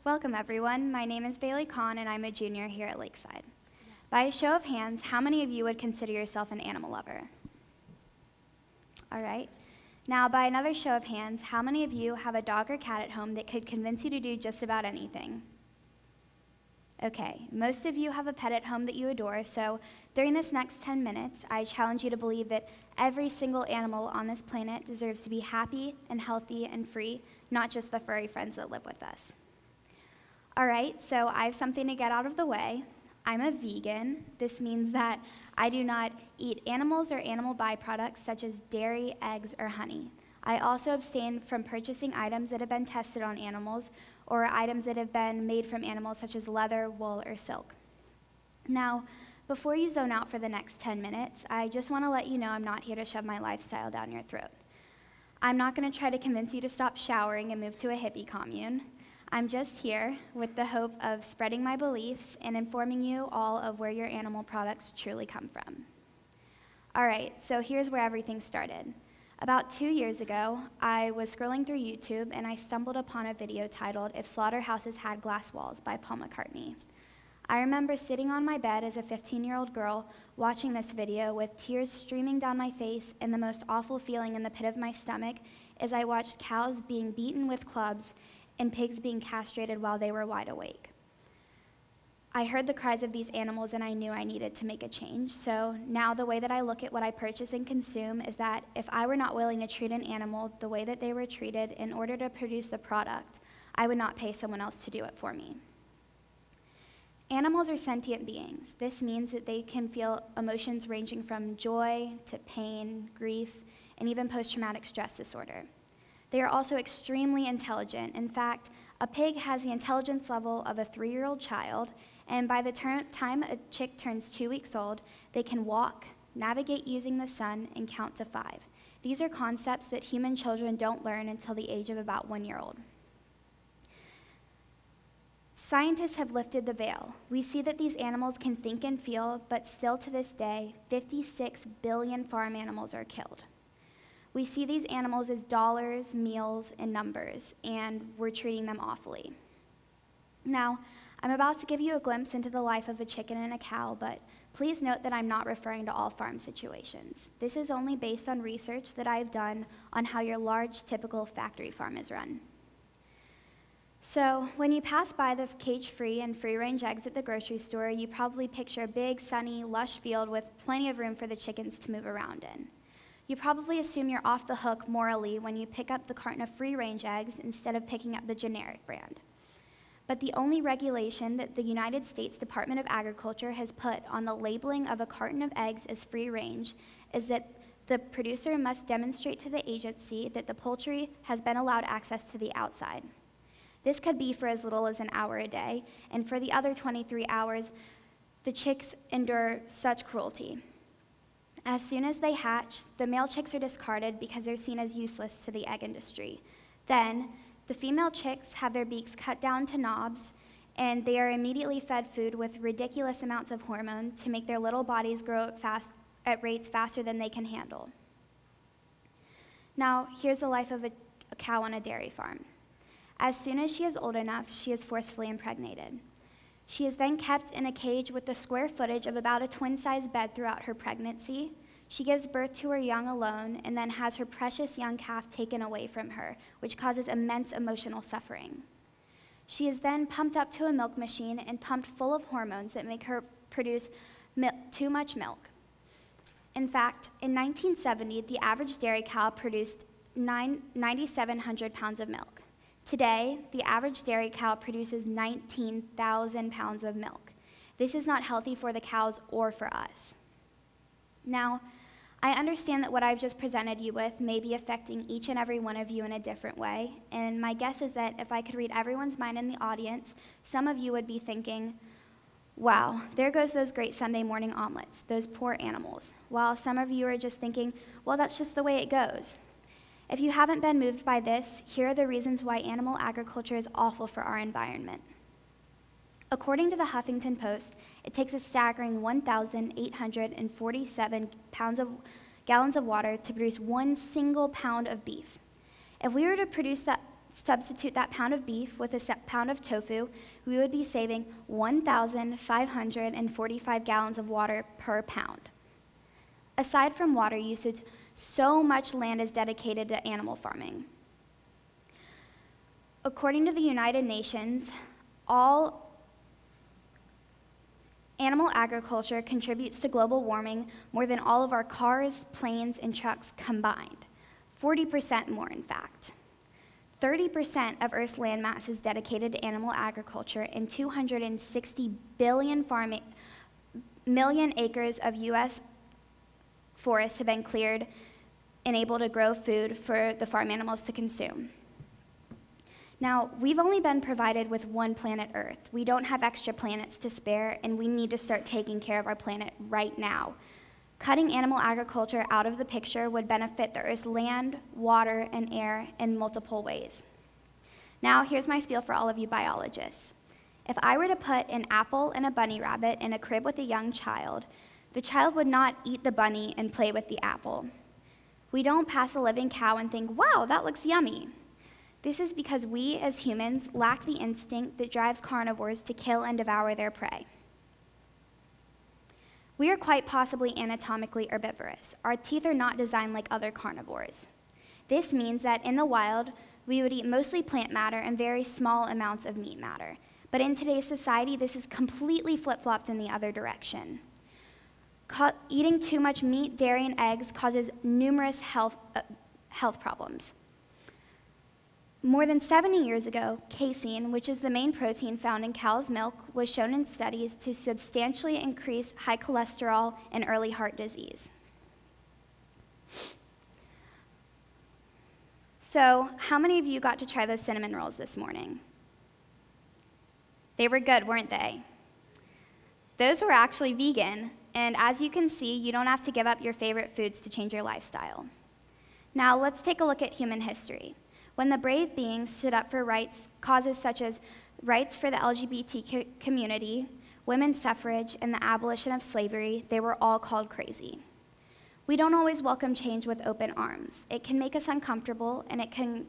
Welcome, everyone. My name is Conn, and I'm a junior here at Lakeside. By a show of hands, how many of you would consider yourself an animal lover? All right. Now, by another show of hands, how many of you have a dog or cat at home that could convince you to do just about anything? Okay, most of you have a pet at home that you adore, so during this next 10 minutes, I challenge you to believe that every single animal on this planet deserves to be happy and healthy and free, not just the furry friends that live with us. All right, so I have something to get out of the way. I'm a vegan. This means that I do not eat animals or animal byproducts such as dairy, eggs, or honey. I also abstain from purchasing items that have been tested on animals or items that have been made from animals such as leather, wool, or silk. Now, before you zone out for the next 10 minutes, I just want to let you know I'm not here to shove my lifestyle down your throat. I'm not going to try to convince you to stop showering and move to a hippie commune. I'm just here with the hope of spreading my beliefs and informing you all of where your animal products truly come from. All right, so here's where everything started. About 2 years ago, I was scrolling through YouTube and I stumbled upon a video titled "If Slaughterhouses Had Glass Walls" by Paul McCartney. I remember sitting on my bed as a 15-year-old girl watching this video with tears streaming down my face and the most awful feeling in the pit of my stomach as I watched cows being beaten with clubs and pigs being castrated while they were wide awake. I heard the cries of these animals and I knew I needed to make a change. So now the way that I look at what I purchase and consume is that if I were not willing to treat an animal the way that they were treated in order to produce the product, I would not pay someone else to do it for me. Animals are sentient beings. This means that they can feel emotions ranging from joy to pain, grief, and even post-traumatic stress disorder. They are also extremely intelligent. In fact, a pig has the intelligence level of a 3-year-old child, and by the time a chick turns 2 weeks old, they can walk, navigate using the sun, and count to 5. These are concepts that human children don't learn until the age of about 1 year old. Scientists have lifted the veil. We see that these animals can think and feel, but still to this day, 56 billion farm animals are killed. We see these animals as dollars, meals, and numbers, and we're treating them awfully. Now, I'm about to give you a glimpse into the life of a chicken and a cow, but please note that I'm not referring to all farm situations. This is only based on research that I've done on how your large, typical factory farm is run. So, when you pass by the cage-free and free-range eggs at the grocery store, you probably picture a big, sunny, lush field with plenty of room for the chickens to move around in. You probably assume you're off the hook morally when you pick up the carton of free-range eggs instead of picking up the generic brand. But the only regulation that the United States Department of Agriculture has put on the labeling of a carton of eggs as free-range is that the producer must demonstrate to the agency that the poultry has been allowed access to the outside. This could be for as little as an hour a day, and for the other 23 hours, the chicks endure such cruelty. As soon as they hatch, the male chicks are discarded because they're seen as useless to the egg industry. Then, the female chicks have their beaks cut down to knobs, and they are immediately fed food with ridiculous amounts of hormone to make their little bodies grow at rates faster than they can handle. Now, here's the life of a cow on a dairy farm. As soon as she is old enough, she is forcefully impregnated. She is then kept in a cage with the square footage of about a twin-sized bed throughout her pregnancy. She gives birth to her young alone and then has her precious young calf taken away from her, which causes immense emotional suffering. She is then pumped up to a milk machine and pumped full of hormones that make her produce too much milk. In fact, in 1970, the average dairy cow produced 9,700 pounds of milk. Today, the average dairy cow produces 19,000 pounds of milk. This is not healthy for the cows or for us. Now, I understand that what I've just presented you with may be affecting each and every one of you in a different way, and my guess is that if I could read everyone's mind in the audience, some of you would be thinking, wow, there goes those great Sunday morning omelets, those poor animals, while some of you are just thinking, well, that's just the way it goes. If you haven't been moved by this, here are the reasons why animal agriculture is awful for our environment. According to the Huffington Post, it takes a staggering 1,847 gallons of water to produce 1 single pound of beef. If we were to produce substitute that pound of beef with a pound of tofu, we would be saving 1,545 gallons of water per pound. Aside from water usage, so much land is dedicated to animal farming. According to the United Nations, all animal agriculture contributes to global warming more than all of our cars, planes, and trucks combined. 40% more, in fact. 30% of Earth's landmass is dedicated to animal agriculture, and 260 million acres of U.S. forests have been cleared and able to grow food for the farm animals to consume. Now, we've only been provided with one planet Earth. We don't have extra planets to spare, and we need to start taking care of our planet right now. Cutting animal agriculture out of the picture would benefit the Earth's land, water, and air in multiple ways. Now, here's my spiel for all of you biologists. If I were to put an apple and a bunny rabbit in a crib with a young child, the child would not eat the bunny and play with the apple. We don't pass a living cow and think, wow, that looks yummy. This is because we, as humans, lack the instinct that drives carnivores to kill and devour their prey. We are quite possibly anatomically herbivorous. Our teeth are not designed like other carnivores. This means that in the wild, we would eat mostly plant matter and very small amounts of meat matter. But in today's society, this is completely flip-flopped in the other direction. Eating too much meat, dairy, and eggs causes numerous health problems. More than 70 years ago, casein, which is the main protein found in cow's milk, was shown in studies to substantially increase high cholesterol and early heart disease. So, how many of you got to try those cinnamon rolls this morning? They were good, weren't they? Those were actually vegan, and as you can see, you don't have to give up your favorite foods to change your lifestyle. Now, let's take a look at human history. When the brave beings stood up for causes such as rights for the LGBT community, women's suffrage, and the abolition of slavery, they were all called crazy. We don't always welcome change with open arms. It can make us uncomfortable, and it can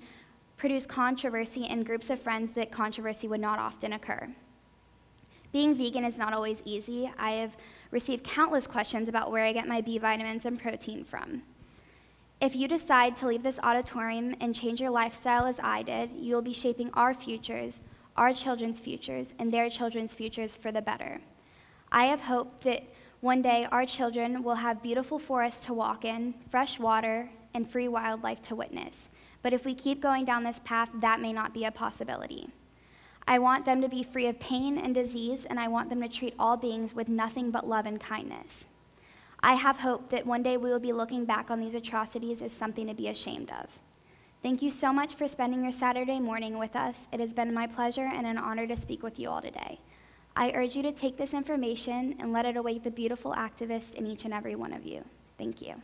produce controversy in groups of friends that controversy would not often occur. Being vegan is not always easy. I have received countless questions about where I get my B vitamins and protein from. If you decide to leave this auditorium and change your lifestyle as I did, you will be shaping our futures, our children's futures, and their children's futures for the better. I have hope that one day our children will have beautiful forests to walk in, fresh water, and free wildlife to witness. But if we keep going down this path, that may not be a possibility. I want them to be free of pain and disease, and I want them to treat all beings with nothing but love and kindness. I have hope that one day we will be looking back on these atrocities as something to be ashamed of. Thank you so much for spending your Saturday morning with us. It has been my pleasure and an honor to speak with you all today. I urge you to take this information and let it awake the beautiful activist in each and every one of you. Thank you.